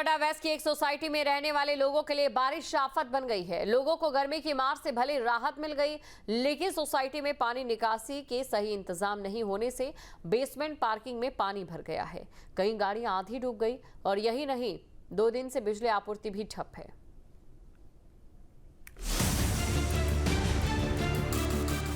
Noida waste की एक society में रहने वाले लोगों के लिए बारिश आफत बन गई है। लोगों को गर्मी की मार से भले राहत मिल गई, लेकिन सोसाइटी में पानी निकासी के सही इंतजाम नहीं होने से बेसमेंट पार्किंग में पानी भर गया है। कई गाड़ियां आधी डूब गई और यही नहीं, 2 दिन से बिजली आपूर्ति भी ठप है।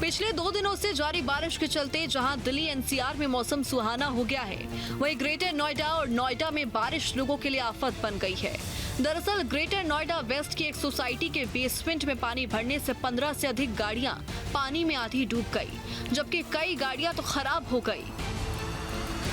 पिछले 2 दिनों से जारी बारिश के चलते जहां दिल्ली एनसीआर में मौसम सुहाना हो गया है, वहीं ग्रेटर नोएडा और नोएडा में बारिश लोगों के लिए आफत बन गई है। दरअसल ग्रेटर नोएडा वेस्ट की एक सोसाइटी के बेसमेंट में पानी भरने से 15 से अधिक गाड़ियां पानी में आधी डूब गई, जबकि कई गाड़ियां तो खराब हो गई।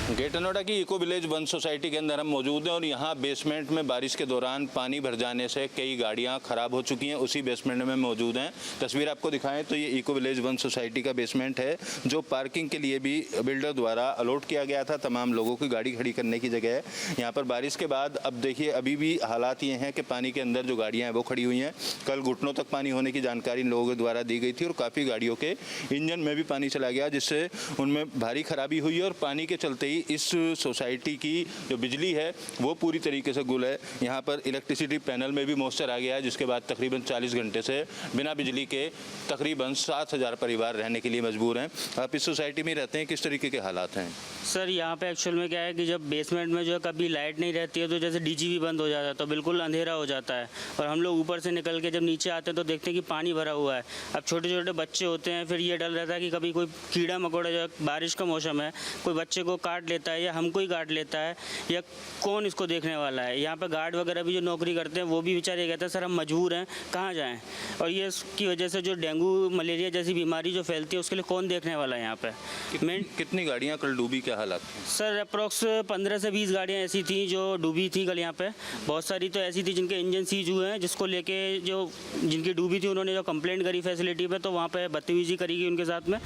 ग्रेटर नोएडा की इको विलेज 1 सोसाइटी के अंदर हम मौजूद हैं और यहाँ बेसमेंट में बारिश के दौरान पानी भर जाने से कई गाड़ियाँ खराब हो चुकी हैं। उसी बेसमेंट में मौजूद हैं। तस्वीर आपको दिखाएं तो ये इको विलेज 1 सोसाइटी का बेसमेंट है, जो पार्किंग के लिए भी बिल्डर द्वारा अलॉट किया गया था। तमाम लोगों की गाड़ी खड़ी करने की जगह है। यहाँ पर बारिश के बाद अब देखिए अभी भी हालात ये हैं कि पानी के अंदर जो गाड़ियाँ हैं वो खड़ी हुई हैं। कल घुटनों तक पानी होने की जानकारी इन लोगों के द्वारा दी गई थी और काफ़ी गाड़ियों के इंजन में भी पानी चला गया, जिससे उनमें भारी खराबी हुई और पानी के चलते ही इस सोसाइटी की जो बिजली है वो पूरी तरीके से गुल है। यहाँ पर इलेक्ट्रिसिटी पैनल में भी मॉइस्चर आ गया है, जिसके बाद तकरीबन 40 घंटे से बिना बिजली के तकरीबन 7,000 परिवार रहने के लिए मजबूर हैं। आप इस सोसाइटी में रहते हैं, किस तरीके के हालात हैं? सर यहाँ पे एक्चुअल में क्या है कि जब बेसमेंट में जो है कभी लाइट नहीं रहती है तो जैसे डीजी भी बंद हो जाता है तो बिल्कुल अंधेरा हो जाता है, और हम लोग ऊपर से निकल के जब नीचे आते हैं तो देखते हैं कि पानी भरा हुआ है। अब छोटे छोटे बच्चे होते हैं, फिर ये डर रहता है कि कभी कोई कीड़ा मकोड़ा, जो बारिश का मौसम है, कोई बच्चे को काट लेता है या हमको ही काट लेता है, या कौन इसको देखने वाला है। यहाँ पे गार्ड वगैरह भी जो नौकरी करते हैं वो भी बेचारे कहते हैं सर हम मजबूर हैं, कहाँ जाएं। और ये इसकी वजह से जो डेंगू मलेरिया जैसी बीमारी जो फैलती है उसके लिए कौन देखने वाला है यहाँ पे। कितनी गाड़ियाँ कल डूबी, क्या हालात? सर अप्रॉक्स 15 से 20 गाड़ियाँ ऐसी थी जो डूबी थी कल यहाँ पे। बहुत सारी तो ऐसी थी जिनके इंजन सीज हुए हैं, जिसको लेके जो जिनकी डूबी थी उन्होंने जो कंप्लेंट करी फैसिलिटी पे, तो वहाँ पे बदतमीजी करी गई उनके साथ में।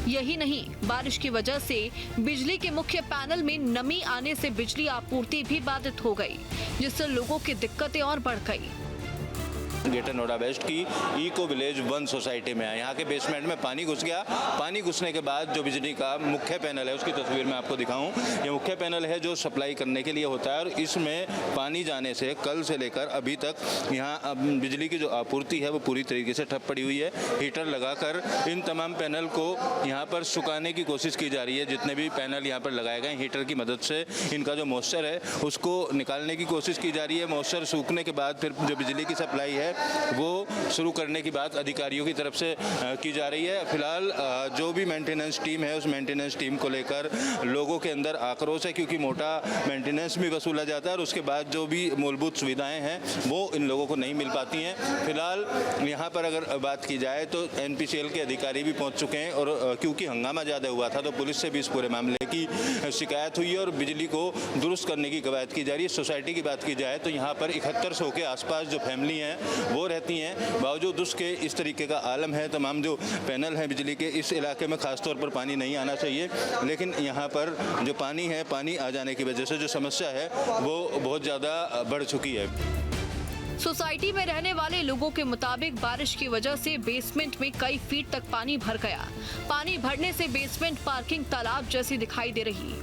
यही नहीं, बारिश की वजह से बिजली के मुख्य पैनल में नमी आने से बिजली आपूर्ति भी बाधित हो गई, जिससे लोगों की दिक्कतें और बढ़ गई। ग्रेटर नोएडा वेस्ट की इको विलेज 1 सोसाइटी में है। यहाँ के बेसमेंट में पानी घुस गया। पानी घुसने के बाद जो बिजली का मुख्य पैनल है उसकी तस्वीर मैं आपको दिखाऊं। ये मुख्य पैनल है जो सप्लाई करने के लिए होता है, और इसमें पानी जाने से कल से लेकर अभी तक यहाँ बिजली की जो आपूर्ति है वो पूरी तरीके से ठप पड़ी हुई है। हीटर लगाकर इन तमाम पैनल को यहाँ पर सुखाने की कोशिश की जा रही है। जितने भी पैनल यहाँ पर लगाए गए हीटर की मदद से इनका जो मॉइस्चर है उसको निकालने की कोशिश की जा रही है। मॉइस्चर सूखने के बाद फिर जो बिजली की सप्लाई है वो शुरू करने की बात अधिकारियों की तरफ से की जा रही है। फिलहाल जो भी मेंटेनेंस टीम है उस मेंटेनेंस टीम को लेकर लोगों के अंदर आक्रोश है, क्योंकि मोटा मेंटेनेंस भी वसूला जाता है और उसके बाद जो भी मूलभूत सुविधाएं हैं वो इन लोगों को नहीं मिल पाती हैं। फिलहाल यहाँ पर अगर बात की जाए तो NPCL के अधिकारी भी पहुँच चुके हैं, और क्योंकि हंगामा ज़्यादा हुआ था तो पुलिस से भी इस पूरे मामले की शिकायत हुई है और बिजली को दुरुस्त करने की कवायद की जा रही है। सोसाइटी की बात की जाए तो यहाँ पर 7100 के आसपास जो फैमिली हैं वो रहती हैं। बावजूद उसके इस तरीके का आलम है, तमाम जो पैनल हैं बिजली के, इस इलाके में खासतौर पर पानी नहीं आना चाहिए, लेकिन यहाँ पर जो पानी है, पानी आ जाने की वजह से जो समस्या है वो बहुत ज़्यादा बढ़ चुकी है। सोसाइटी में रहने वाले लोगों के मुताबिक बारिश की वजह से बेसमेंट में कई फीट तक पानी भर गया। पानी भरने से बेसमेंट पार्किंग तालाब जैसी दिखाई दे रही।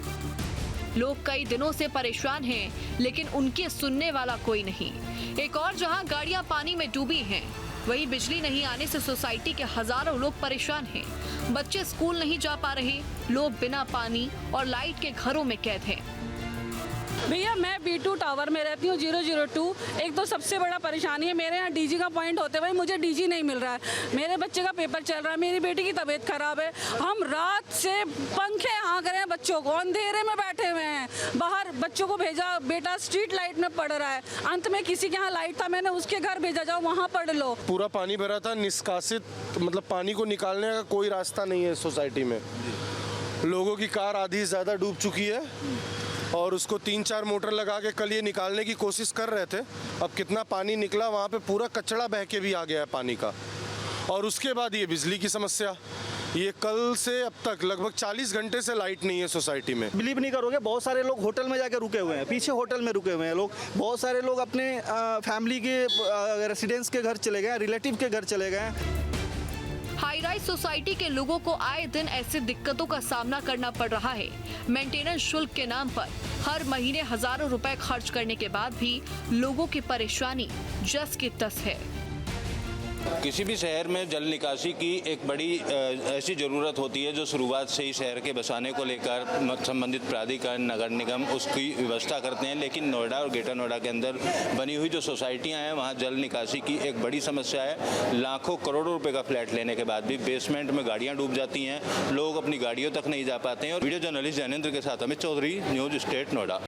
लोग कई दिनों से परेशान हैं, लेकिन उनके सुनने वाला कोई नहीं। एक और जहां गाड़ियां पानी में डूबी हैं, वहीं बिजली नहीं आने से सोसाइटी के हजारों लोग परेशान हैं। बच्चे स्कूल नहीं जा पा रहे, लोग बिना पानी और लाइट के घरों में कैद हैं। भैया मैं B2 टावर में रहती हूँ 002। एक तो सबसे बड़ा परेशानी है, मेरे यहाँ DG का पॉइंट होते हुए मुझे DG नहीं मिल रहा है। मेरे बच्चे का पेपर चल रहा है, मेरी बेटी की तबीयत खराब है। हम रात से पंखे हाँक रहे हैं, बच्चों को अंधेरे में बैठे हुए हैं। बाहर बच्चों को भेजा, बेटा स्ट्रीट लाइट में पढ़ रहा है। अंत में किसी के यहाँ लाइट था, मैंने उसके घर भेजा, जाओ वहाँ पढ़ लो। पूरा पानी भरा था, निष्कासित मतलब पानी को निकालने का कोई रास्ता नहीं है सोसाइटी में। लोगों की कार आधी ज़्यादा डूब चुकी है और उसको 3-4 मोटर लगा के कल ये निकालने की कोशिश कर रहे थे। अब कितना पानी निकला, वहाँ पे पूरा कचरा बह के भी आ गया है पानी का। और उसके बाद ये बिजली की समस्या, ये कल से अब तक लगभग 40 घंटे से लाइट नहीं है सोसाइटी में। बिलीव नहीं करोगे, बहुत सारे लोग होटल में जाकर रुके हुए हैं, पीछे होटल में रुके हुए हैं लोग। बहुत सारे लोग अपने फैमिली के रेसिडेंस के घर चले गए, रिलेटिव के घर चले गए। हाई राइज सोसाइटी के लोगों को आए दिन ऐसी दिक्कतों का सामना करना पड़ रहा है। मेंटेनेंस शुल्क के नाम पर हर महीने हजारों रुपए खर्च करने के बाद भी लोगों की परेशानी जस की तस है। किसी भी शहर में जल निकासी की एक बड़ी ऐसी ज़रूरत होती है जो शुरुआत से ही शहर के बसाने को लेकर संबंधित प्राधिकरण, नगर निगम उसकी व्यवस्था करते हैं। लेकिन नोएडा और ग्रेटर नोएडा के अंदर बनी हुई जो सोसाइटियां हैं वहां जल निकासी की एक बड़ी समस्या है। लाखों करोड़ों रुपए का फ्लैट लेने के बाद भी बेसमेंट में गाड़ियाँ डूब जाती हैं, लोग अपनी गाड़ियों तक नहीं जा पाते हैं। और वीडियो जर्नलिस्ट जैनेंद्र के साथ अमित चौधरी, न्यूज स्टेट नोएडा।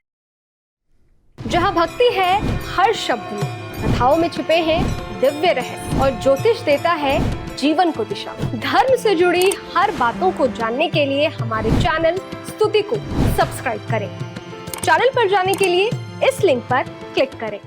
जहाँ भक्ति है हर शब्द में, कथाओं में छिपे हैं दिव्य रहस्य और ज्योतिष देता है जीवन को दिशा। धर्म से जुड़ी हर बातों को जानने के लिए हमारे चैनल स्तुति को सब्सक्राइब करें। चैनल पर जाने के लिए इस लिंक पर क्लिक करें।